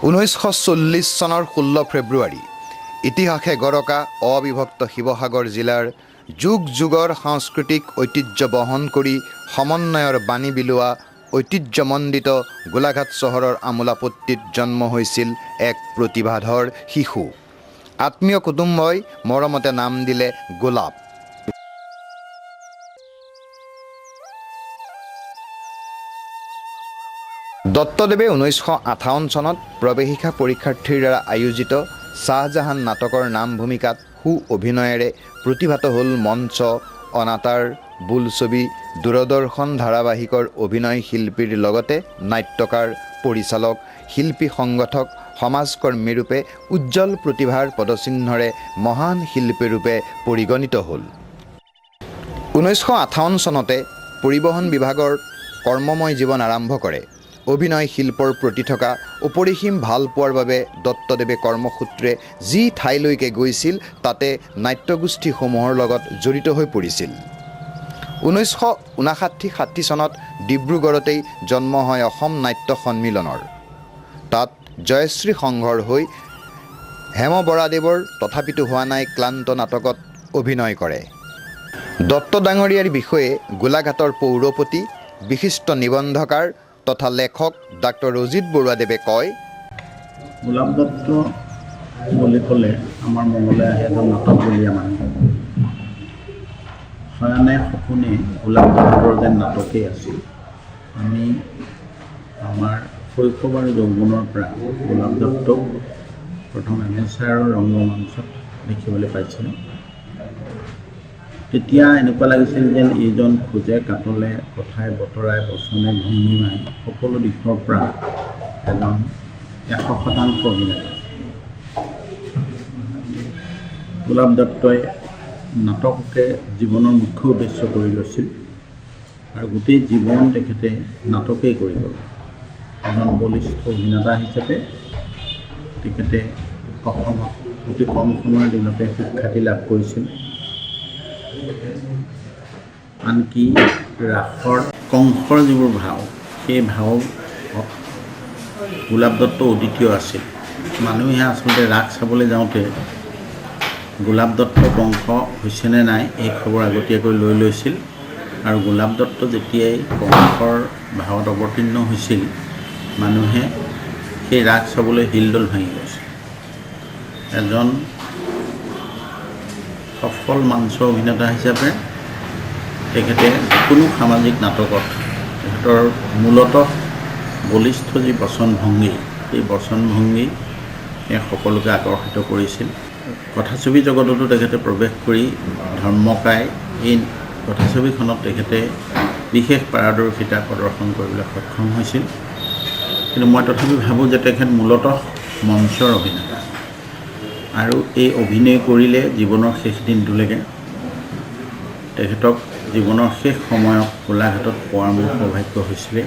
1940 চনৰ 16 ফেব্ৰুৱাৰী ইতিহাসে গৰকা অবিভক্ত শিৱসাগৰ জিলাৰ যুগ যুগৰ সাংস্কৃতিক ঐতিহ্য বহন কৰি সমন্বয়ৰ বাণী বিলোৱা ঐতিহ্যমণ্ডিত গোলাঘাট চহৰৰ আমোলাপট্টিত জন্ম হৈছিল এক প্ৰতিভাধৰ শিশু। আত্মীয় কুটুম্বই মৰমতে নাম দিলে গোলাপ। দত্তদেৱে 1958 চনত প্ৰৱেশিকা পৰীক্ষাৰ্থীৰ দ্বাৰা আয়োজিত শ্বাহজাহান নাটকৰ নাম ভূমিকাত সু অভিনয়েৰে প্ৰতিভাত হ'ল মঞ্চ, অনাতাঁৰ, বোলছবি, দূৰদৰ্শন ধাৰাবাহিকৰ অভিনয় শিল্পীৰ লগতে নাট্যকাৰ, পৰিচালক, শিল্পী সংগঠক, সমাজকৰ্মী ৰূপে উজ্জ্বল প্ৰতিভাৰ পদচিহ্নৰে মহান শিল্পীৰূপে পৰিগণিত হ'ল। 1958 চনতে পৰিবহণ বিভাগৰ কৰ্মময় জীৱন আৰম্ভ কৰে। অভিনয় শিল্পৰ প্ৰতি থকা অপৰিসীম ভাল পোৱাৰ বাবে দত্তদেৱে কৰ্মসূত্ৰে যি ঠাইলৈকে গৈছিল তাতে নাট্যগোষ্ঠীসমূহৰ লগত জড়িত হৈ পৰিছিল। 1959-60 চনত ডিব্ৰুগড়তেই জন্ম হয় অসম নাট্য সন্মিলনৰ। তাত জয়শ্ৰী সংঘৰ হৈ হেম বৰাদেৱৰ তথাপিতো হোৱা নাই ক্লান্ত নাটকত অভিনয় কৰে। দত্ত ডাঙৰীয়াৰ বিষয়ে গোলাঘাটৰ পৌৰপতি, বিশিষ্ট নিবন্ধকাৰ তথা লেখক ডাক্তৰ অজিত বৰুৱাদেৱে কয়, গোলাপ দত্ত বুলি ক'লে আমাৰ মনলৈ আহে এজন নাটকবলীয়া মানুহ। শয়নে সপোনে গোলাপ দত্তৰ যেন নাটকেই আছিল। আমি আমাৰ শৈশৱ আৰু যৌৱনৰ পৰা গোলাপ দত্তক প্ৰথম এমেচাৰৰ ৰংগমঞ্চত দেখিবলৈ পাইছিলোঁ। তেতিয়া এনেকুৱা লাগিছিল যেন এইজন খোজে কাটলে, কথাই বতৰাই, বচনে ভংগীমাই সকলো দিশৰ পৰা এজন 100% অভিনেতা। গোলাপ দত্তই নাটককে জীৱনৰ মুখ্য উদ্দেশ্য কৰি লৈছিল আৰু গোটেই জীৱন তেখেতে নাটকেই কৰি গ'ল। এজন বলিষ্ঠ অভিনেতা হিচাপে তেখেতে অসমত অতি কম সময়ৰ দিনতে সুখ্যাতি লাভ কৰিছিল। আনকি ৰাসৰ কংসৰ যিবোৰ ভাও, সেই ভাও গোলাপ দত্ত অদ্বিতীয় আছিল। মানুহে আচলতে ৰাস চাবলৈ যাওঁতে গোলাপ দত্ত কংস হৈছেনে নাই এই খবৰ আগতীয়াকৈ লৈ লৈছিল আৰু গোলাপ দত্ত যেতিয়াই কংসৰ ভাৱত অৱতীৰ্ণ হৈছিল মানুহে সেই ৰাস চাবলৈ হিলদল ভাঙি গৈছিল। এজন সফল মঞ্চ অভিনেতা হিচাপে তেখেতে কোনো সামাজিক নাটকত তেখেতৰ মূলতঃ বলিষ্ঠ যি বচনভংগী, সেই বচনভংগী সকলোকে আকৰ্ষিত কৰিছিল। কথাছবি জগততো তেখেতে প্ৰৱেশ কৰি ধৰ্মকায় এই কথাছবিখনত তেখেতে বিশেষ পাৰদৰ্শিতা প্ৰদৰ্শন কৰিবলৈ সক্ষম হৈছিল। কিন্তু মই তথাপি ভাবোঁ যে তেখেত মূলতঃ মঞ্চৰ অভিনেতা আৰু এই অভিনয় কৰিলে জীৱনৰ শেষ দিনটোলৈকে। তেখেতক জীৱনৰ শেষ সময়ত গোলাঘাটত পোৱাৰ মোৰ সৌভাগ্য হৈছিলে।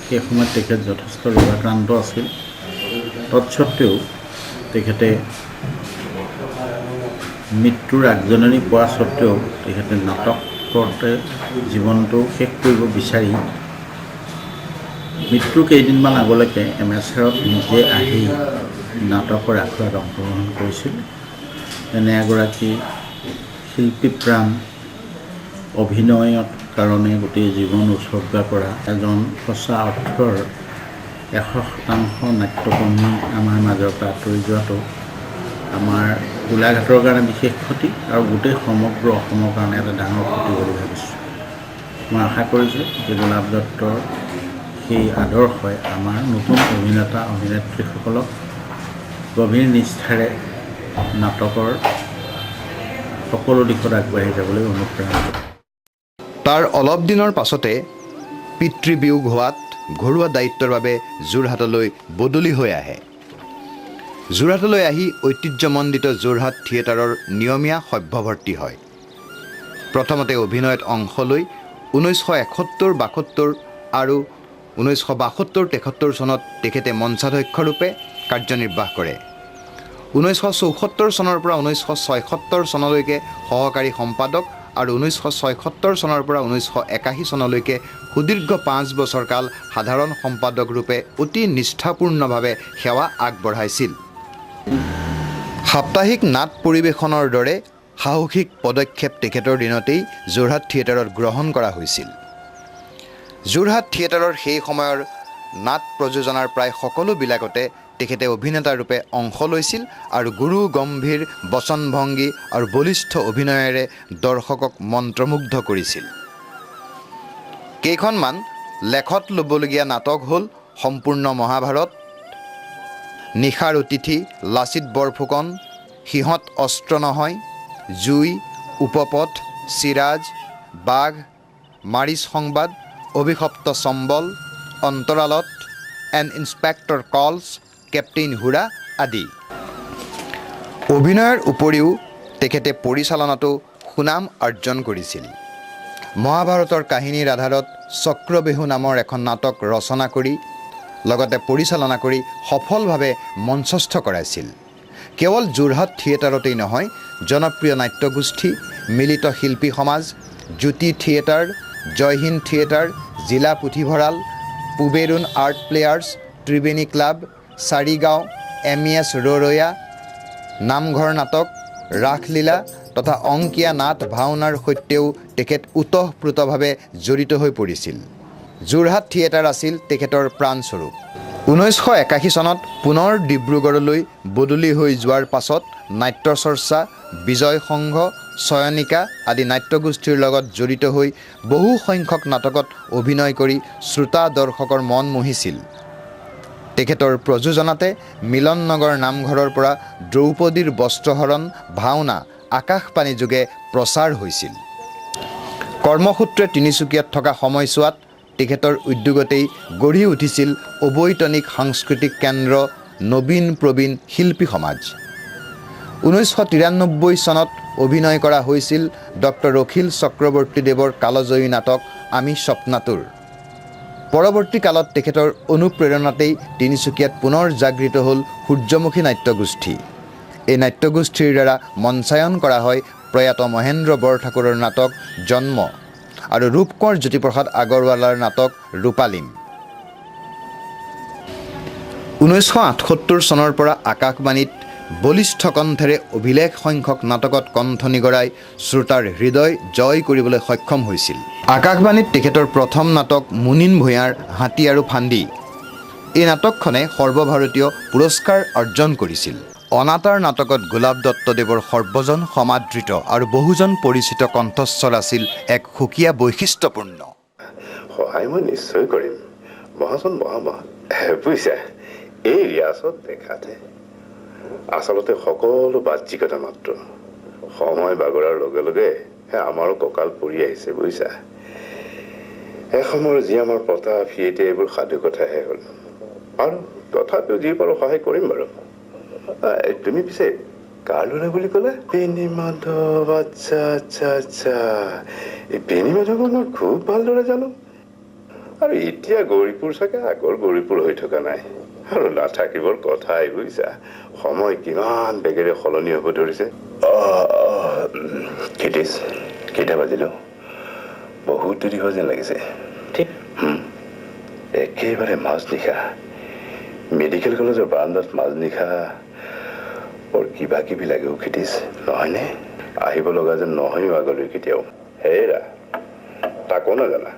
সেই সময়ত তেখেত যথেষ্ট ৰোগাক্ৰান্ত আছিল। তৎসত্ত্বেও তেখেতে মৃত্যুৰ আগজননী পোৱা স্বত্তেও তেখেতে নাটকতে জীৱনটো শেষ কৰিব বিচাৰি মৃত্যুৰ কেইদিনমান আগলৈকে এমেচাৰত নিজে আহি নাটকৰ আখৰাত অংশগ্ৰহণ কৰিছিল। এনে এগৰাকী শিল্পীপ্ৰাণ, অভিনয়ৰ কাৰণে গোটেই জীৱন উৎসৰ্গা কৰা এজন সঁচা অৰ্থৰ 100% নাট্যকৰ্মী আমাৰ মাজৰ পৰা আঁতৰি যোৱাটো আমাৰ গোলাঘাটৰ কাৰণে বিশেষ ক্ষতি আৰু গোটেই সমগ্ৰ অসমৰ কাৰণে এটা ডাঙৰ ক্ষতি বুলি ভাবিছোঁ। মই আশা কৰিছোঁ যে গোলাপ দত্তৰ সেই আদৰ্শই আমাৰ নতুন অভিনেতা অভিনেত্ৰীসকলক গভীৰ নিষ্ঠাৰে নাটকৰ সকলো দিশত আগবাঢ়ি যাবলৈ অনুপ্ৰেৰণা কৰে। তাৰ অলপ দিনৰ পাছতে পিতৃবিয়োগ হোৱাত ঘৰুৱা দায়িত্বৰ বাবে যোৰহাটলৈ বদলি হৈ আহে। যোৰহাটলৈ আহি ঐতিহ্যমণ্ডিত যোৰহাট থিয়েটাৰৰ নিয়মীয়া সভ্যভৰ্তি হয়। প্ৰথমতে অভিনয়ত অংশ লৈ 1971-72 আৰু 1972-73 চনত তেখেতে মঞ্চাধ্যক্ষ ৰূপে কাৰ্যনিৰ্বাহ কৰে। 1974 চনৰ পৰা 1976 চনলৈকে সহকাৰী সম্পাদক আৰু 1976 চনৰ পৰা 1981 চনলৈকে সুদীৰ্ঘ 5 বছৰ কাল সাধাৰণ সম্পাদক ৰূপে অতি নিষ্ঠাপূৰ্ণভাৱে সেৱা আগবঢ়াইছিল। সাপ্তাহিক নাট পৰিৱেশনৰ দৰে সাহসিক পদক্ষেপ তেখেতৰ দিনতেই যোৰহাট থিয়েটাৰত গ্ৰহণ কৰা হৈছিল। যোৰহাট থিয়েটাৰৰ সেই সময়ৰ নাট প্ৰযোজনাৰ প্ৰায় সকলোবিলাকতে তেখেতে অভিনেতা ৰূপে অংশ লৈছিল আৰু গুৰু গম্ভীৰ বচনভংগী আৰু বলিষ্ঠ অভিনয়েৰে দৰ্শকক মন্ত্ৰমুগ্ধ কৰিছিল। কেইখনমান লেখত ল'বলগীয়া নাটক হ'ল সম্পূৰ্ণ মহাভাৰত, নিশাৰ অতিথি, লাচিত বৰফুকন, সিহঁত অস্ত্ৰ নহয়, জুই, উপপথ, চিৰাজ, বাঘ, মাৰিচ সংবাদ, অভিশপ্ত চম্বল, অন্তৰালত, এন ইন্সপেক্টৰ কলছ, কেপ্টেইন হুৰা আদি। অভিনয়ৰ উপৰিও তেখেতে পৰিচালনাতো সুনাম অৰ্জন কৰিছিল। মহাভাৰতৰ কাহিনীৰ আধাৰত চক্ৰবেহু নামৰ এখন নাটক ৰচনা কৰি লগতে পৰিচালনা কৰি সফলভাৱে মঞ্চস্থ কৰাইছিল। কেৱল যোৰহাট থিয়েটাৰতেই নহয়, জনপ্ৰিয় নাট্যগোষ্ঠী, মিলিত শিল্পী সমাজ, জ্যোতি থিয়েটাৰ, জয়হিন্দ থিয়েটাৰ, জিলা পুথিভঁৰাল, Puberun art players, Triveni club, Charigaon, MES Roraiya, নামঘৰ নাটক, ৰাসলীলা তথা অংকীয়া নাট ভাওনাৰ সৈতেও তেখেত ওতঃপ্ৰোতভাৱে জড়িত হৈ পৰিছিল। যোৰহাট থিয়েটাৰ আছিল তেখেতৰ প্ৰাণস্বৰূপ। 1981 চনত পুনৰ ডিব্ৰুগড়লৈ বদলি হৈ যোৱাৰ পাছত নাট্য চৰ্চা, বিজয় সংঘ, চয়নিকা আদি নাট্যগোষ্ঠীৰ লগত জড়িত হৈ বহু সংখ্যক নাটকত অভিনয় কৰি শ্ৰোতা দৰ্শকৰ মন মোহিছিল। তেখেতৰ প্ৰযোজনাতে মিলন নগৰ নামঘৰৰ পৰা দ্ৰৌপদীৰ বস্ত্ৰহৰণ ভাওনা আকাশবাণী যোগে প্ৰচাৰ হৈছিল। কৰ্মসূত্ৰে তিনিচুকীয়াত থকা সময়ছোৱাত তেখেতৰ উদ্যোগতেই গঢ়ি উঠিছিল অবৈতনিক সাংস্কৃতিক কেন্দ্ৰ নবীন প্ৰবীণ শিল্পী সমাজ। 1993 চনত অভিনয় কৰা হৈছিল ডক্টৰ অখিল চক্ৰৱৰ্তীদেৱৰ কালজয়ী নাটক আমি স্বপ্নাতুৰ। পৰৱৰ্তী কালত তেখেতৰ অনুপ্ৰেৰণাতেই তিনিচুকীয়াত পুনৰ জাগৃত হ'ল সূৰ্যমুখী নাট্যগোষ্ঠী। এই নাট্যগোষ্ঠীৰ দ্বাৰা মঞ্চায়ন কৰা হয় প্ৰয়াত মহেন্দ্ৰ বৰঠাকুৰৰ নাটক জন্ম আৰু ৰূপকোঁৱৰ জ্যোতিপ্ৰসাদ আগৰৱালাৰ নাটক ৰূপালীম। 1978 চনৰ পৰা আকাশবাণীত বলিষ্ঠ কণ্ঠেৰে অভিলেখ সংখ্যক নাটকত কণ্ঠ নিগৰাই শ্ৰোতাৰ হৃদয় জয় কৰিবলৈ সক্ষম হৈছিল। আকাশবাণীত তেখেতৰ প্ৰথম নাটক মুনীন ভূঞাৰ হাতী আৰু ফান্দী। এই নাটকখনে সৰ্বভাৰতীয় পুৰস্কাৰ অৰ্জন কৰিছিল। অনাতাঁৰ নাটকত গোলাপ দত্তদেৱৰ সৰ্বজন সমাদৃত আৰু বহুজন পৰিচিত কণ্ঠস্বৰ আছিল এক সুকীয়া বৈশিষ্ট্যপূৰ্ণ। সহায় মই নিশ্চয় কৰিম, বহাচোন বহা বুজিছা। এই ৰিয়াজত দেখাতে আচলতে সকলো বাহ্যিকতা মাত্ৰ। সময় বাগৰাৰ লগে লগে আমাৰো কঁকাল পৰি আহিছে বুজিছা। এসময়ৰ যি আমাৰ প্ৰতাপ সি এতিয়া এইবোৰ সাধু কথাহে হ'ল। আৰু তথাপিও যি পাৰোঁ সহায় কৰিম বাৰু। তুমি পিছে কাৰ ল'ৰা বুলি ক'লে? বেণী মাধৱ। আচ্ছা আচ্ছা আচ্ছা, এই বেণী মাধৱক মই খুব ভালদৰে জানো। আৰু এতিয়া গৌৰীপুৰ চাগে আগৰ গৌৰীপুৰ হৈ থকা নাই আৰু নাথাকিবৰ কথাই বুজিছা। সময় কিমান বেগেৰে সলনি হ'ব ধৰিছে। কেটিছ কেইটা বাজিলো? বহুত দেৰি হোৱা যেন লাগিছে। ঠিক একেবাৰে মাজনিশা মেডিকেল কলেজৰ বাৰান্দাত মাজনিশা বৰ কিবা কিবি লাগে খেতিছ নহয়নে? আহিব লগা যেন নহয়ও আগলৈ কেতিয়াও। হেৰা তাকো নাজানা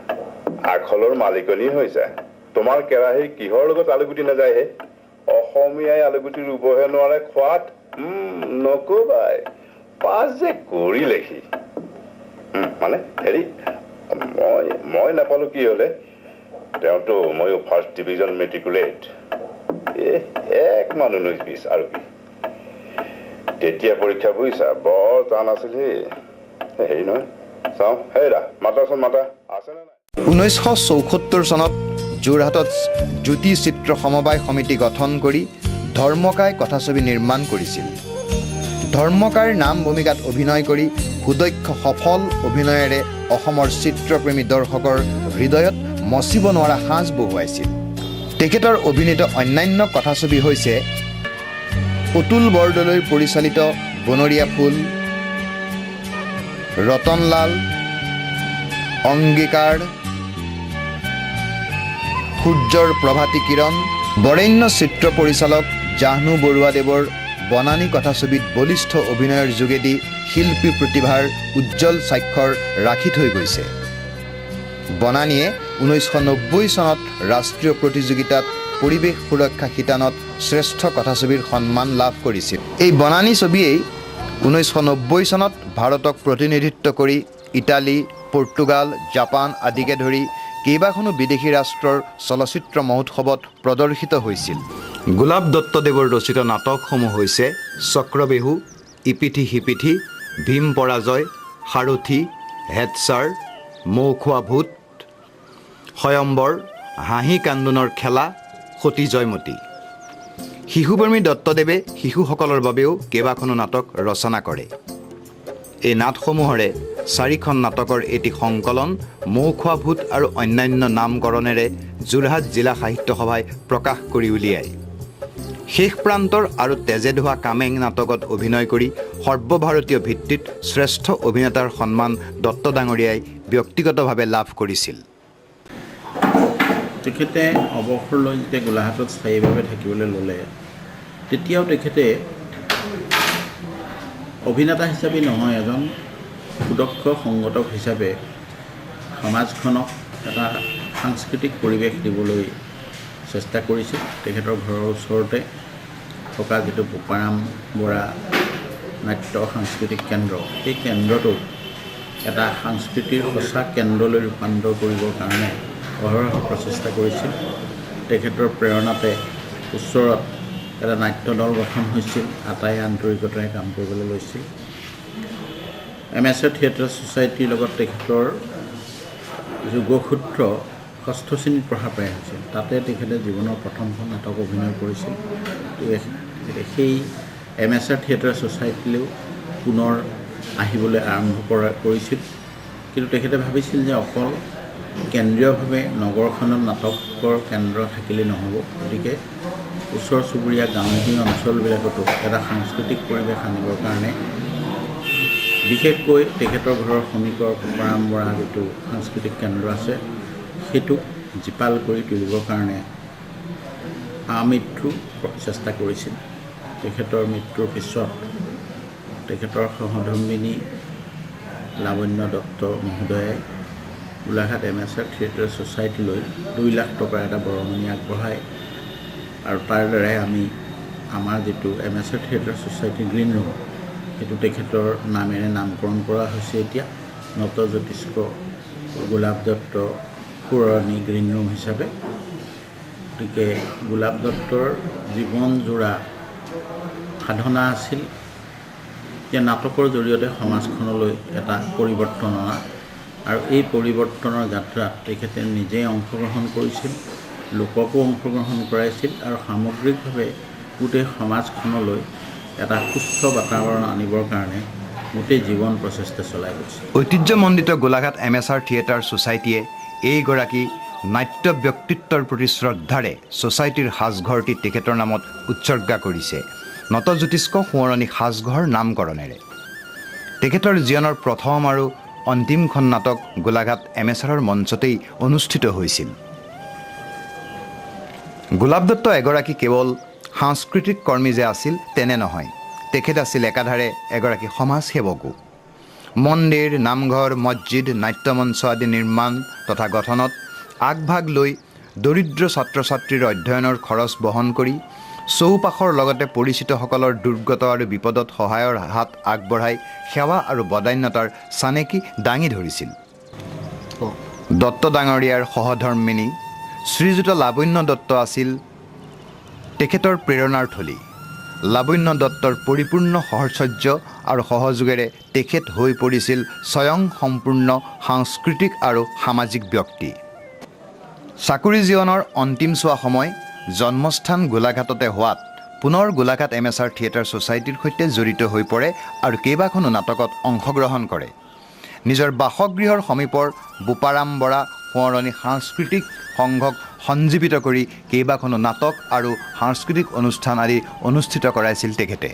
আখলৰ মালিকনী হৈছে। তোমাৰ কেৰাহী কিহৰ লগত আলুগুটি নাযায় হে? অসমীয়াই আলুগুটি ৰুবহে নোৱাৰে খোৱাত নকবাই পাছ যে কৰিলেহি। মানে হেৰি মই নাপালো কি হলে? তেওঁতো ময়ো ফাৰ্ষ্ট ডিভিজন মেট্ৰিকুলেট। এক মানুহ 19-20 আৰু কি তেতিয়া পৰীক্ষা বুজিছা বৰ টান আছিল হেৰি নহয়। চাওঁ হেৰা মাতাচোন মাতা আছেনে নাই? 1974 চনত যোৰহাটত জ্যোতি চিত্ৰ সমবায় সমিতি গঠন কৰি ধৰ্মকায় কথাছবি নিৰ্মাণ কৰিছিল। ধৰ্মকায়ৰ নাম ভূমিকাত অভিনয় কৰি সুদক্ষ সফল অভিনয়েৰে অসমৰ চিত্ৰপ্ৰেমী দৰ্শকৰ হৃদয়ত মচিব নোৱাৰা সাঁচ বহুৱাইছিল। তেখেতৰ অভিনীত অন্যান্য কথাছবি হৈছে অতুল বৰদলৈৰ পৰিচালিত বনৰীয়া ফুল, ৰতনলাল, অংগীকাৰ, সূৰ্যৰ প্ৰভাতী কিৰণ, বৰেণ্য চিত্ৰ পৰিচালক জাহ্নু বৰুৱাদেৱৰ বনানী কথাছবিত বলিষ্ঠ অভিনয়ৰ যোগেদি শিল্পী প্ৰতিভাৰ উজ্জ্বল স্বাক্ষৰ ৰাখি থৈ গৈছে। বনানীয়ে 1990 চনত ৰাষ্ট্ৰীয় প্ৰতিযোগিতাত পৰিৱেশ সুৰক্ষা শিতানত শ্ৰেষ্ঠ কথাছবিৰ সন্মান লাভ কৰিছিল। এই বনানী ছবিয়েই 1990 চনত ভাৰতক প্ৰতিনিধিত্ব কৰি ইটালী, পৰ্তুগাল, জাপান আদিকে ধৰি কেইবাখনো বিদেশী ৰাষ্ট্ৰৰ চলচ্চিত্ৰ মহোৎসৱত প্ৰদৰ্শিত হৈছিল। গোলাপ দত্তদেৱৰ ৰচিত নাটকসমূহ হৈছে চক্ৰবেহু, ইপিঠি সিপিঠি, ভীম পৰাজয়, সাৰথি, হেডছাৰ, মৌ খোৱা ভূত, স্বয়ম্বৰ, হাঁহি কান্দোনৰ খেলা, সতী জয়মতী। শিশুপ্ৰেমী দত্তদেৱে শিশুসকলৰ বাবেও কেইবাখনো নাটক ৰচনা কৰে। এই নাটসমূহৰে 4খন নাটকৰ এটি সংকলন মৌ খোৱা ভূত আৰু অন্যান্য নামকৰণেৰে যোৰহাট জিলা সাহিত্য সভাই প্ৰকাশ কৰি উলিয়ায়। শেষ প্ৰান্তৰ আৰু তেজে ধোৱা কামেং নাটকত অভিনয় কৰি সৰ্বভাৰতীয় ভিত্তিত শ্ৰেষ্ঠ অভিনেতাৰ সন্মান দত্ত ডাঙৰীয়াই ব্যক্তিগতভাৱে লাভ কৰিছিল। তেখেতে অৱসৰ লৈ যেতিয়া গোলাঘাটত স্থায়ীভাৱে থাকিবলৈ ল'লে, তেতিয়াও তেখেতে অভিনেতা হিচাপে নহয়, এজন সুদক্ষ সংগঠক হিচাপে সমাজখনক এটা সাংস্কৃতিক পৰিৱেশ দিবলৈ চেষ্টা কৰিছিল। তেখেতৰ ঘৰৰ ওচৰতে থকা যিটো বোপাৰাম বৰা নাট্য সাংস্কৃতিক কেন্দ্ৰ, সেই কেন্দ্ৰটো এটা সাংস্কৃতিৰ সঁচা কেন্দ্ৰলৈ ৰূপান্তৰ কৰিবৰ কাৰণে অহৰহ প্ৰচেষ্টা কৰিছিল। তেখেতৰ প্ৰেৰণাতে ওচৰত এটা নাট্য দল গঠন হৈছিল, আটাই আন্তৰিকতাৰে কাম কৰিবলৈ লৈছিল। MSR থিয়েটাৰ ছ'চাইটিৰ লগত তেখেতৰ যোগসূত্ৰ 6ষ্ঠ শ্ৰেণীত পঢ়া প্ৰায় হৈছিল। তাতে তেখেতে জীৱনৰ প্ৰথমখন নাটক অভিনয় কৰিছিল। সেই MSR থিয়েটাৰ ছ'চাইটিলৈও পুনৰ আহিবলৈ আৰম্ভ কৰিছিল। কিন্তু তেখেতে ভাবিছিল যে অকল কেন্দ্ৰীয়ভাৱে নগৰখনত নাটকৰ কেন্দ্ৰ থাকিলেই নহ'ব, গতিকে ওচৰ চুবুৰীয়া গাঁৱলীয়া অঞ্চলবিলাকতো এটা সাংস্কৃতিক পৰিৱেশ আনিবৰ কাৰণে বিশেষকৈ তেখেতৰ ঘৰৰ সমীপৰ বোপাৰাম বৰা যিটো সাংস্কৃতিক কেন্দ্ৰ আছে, সেইটোক জীপাল কৰি তুলিবৰ কাৰণে আমৃত্যু চেষ্টা কৰিছিল। তেখেতৰ মৃত্যুৰ পিছত তেখেতৰ সহধৰ্মিনী লাৱণ্য দত্ত মহোদয়ে গোলাঘাট MSR থিয়েটাৰ ছ'চাইটিলৈ 2 লাখ টকাৰ এটা বৰঙণি আগবঢ়ায় আৰু তাৰ দ্বাৰাই আমি আমাৰ যিটো MSR theatre society green room, সেইটো তেখেতৰ নামেৰে নামকৰণ কৰা হৈছে এতিয়া নতজ্যোতিষ্ক গোলাপ দত্ত পুৰণি গ্ৰীণ ৰুম হিচাপে। গতিকে গোলাপ দত্তৰ জীৱনজোৰা সাধনা আছিল যে নাটকৰ জৰিয়তে সমাজখনলৈ এটা পৰিৱৰ্তন অনা, আৰু এই পৰিৱৰ্তনৰ যাত্ৰাত তেখেতে নিজেই অংশগ্ৰহণ কৰিছিল, লোককো অংশগ্ৰহণ কৰাইছিল আৰু সামগ্ৰিকভাৱে গোটেই সমাজখনলৈ এটা সুস্থ বাতাবৰণ আনিবৰ কাৰণে গোটেই জীৱন প্ৰচেষ্টা চলাই গৈছিল। ঐতিহ্যমণ্ডিত গোলাঘাট MSR থিয়েটাৰ ছ'চাইটিয়ে এইগৰাকী নাট্য ব্যক্তিত্বৰ প্ৰতি শ্ৰদ্ধাৰে ছ'চাইটিৰ সাজঘৰটি তেখেতৰ নামত উৎসৰ্গা কৰিছে নতজ্যোতিষ্ক সোঁৱৰণী সাজঘৰ নামকৰণেৰে। তেখেতৰ জীৱনৰ প্ৰথম আৰু অন্তিমখন নাটক গোলাঘাট MSRৰ মঞ্চতেই অনুষ্ঠিত হৈছিল। গোলাপ দত্ত এগৰাকী কেৱল সাংস্কৃতিক কৰ্মী যে আছিল তেনে নহয়, তেখেত আছিল একাধাৰে এগৰাকী সমাজসেৱকো। মন্দিৰ, নামঘৰ, মছজিদ, নাট্যমঞ্চ আদি নিৰ্মাণ তথা গঠনত আগভাগ লৈ দৰিদ্ৰ ছাত্ৰ ছাত্ৰীৰ অধ্যয়নৰ খৰচ বহন কৰি চৌপাশৰ লগতে পৰিচিতসকলৰ দুৰ্গত আৰু বিপদত সহায়ৰ হাত আগবঢ়াই সেৱা আৰু বদান্যতাৰ চানেকি দাঙি ধৰিছিল। দত্ত ডাঙৰীয়াৰ সহধৰ্মিনী শ্ৰীযুত লাৱণ্য দত্ত আছিল তেখেতৰ প্ৰেৰণাৰ থলী। লাৱণ্য দত্তৰ পৰিপূৰ্ণ সহচৰ্য আৰু সহযোগেৰে তেখেত হৈ পৰিছিল স্বয়ং সম্পূৰ্ণ সাংস্কৃতিক আৰু সামাজিক ব্যক্তি। চাকৰি জীৱনৰ অন্তিম চোৱা সময় জন্মস্থান গোলাঘাটতে হোৱাত পুনৰ গোলাঘাট MSR থিয়েটাৰ ছ'চাইটিৰ সৈতে জড়িত হৈ পৰে আৰু কেইবাখনো নাটকত অংশগ্ৰহণ কৰে। নিজৰ বাসগৃহৰ সমীপৰ বোপাৰাম বৰা সোঁৱৰণী সাংস্কৃতিক সংঘক সঞ্জীৱিত কৰি কেইবাখনো নাটক আৰু সাংস্কৃতিক অনুষ্ঠান আদি অনুষ্ঠিত কৰাইছিল তেখেতে।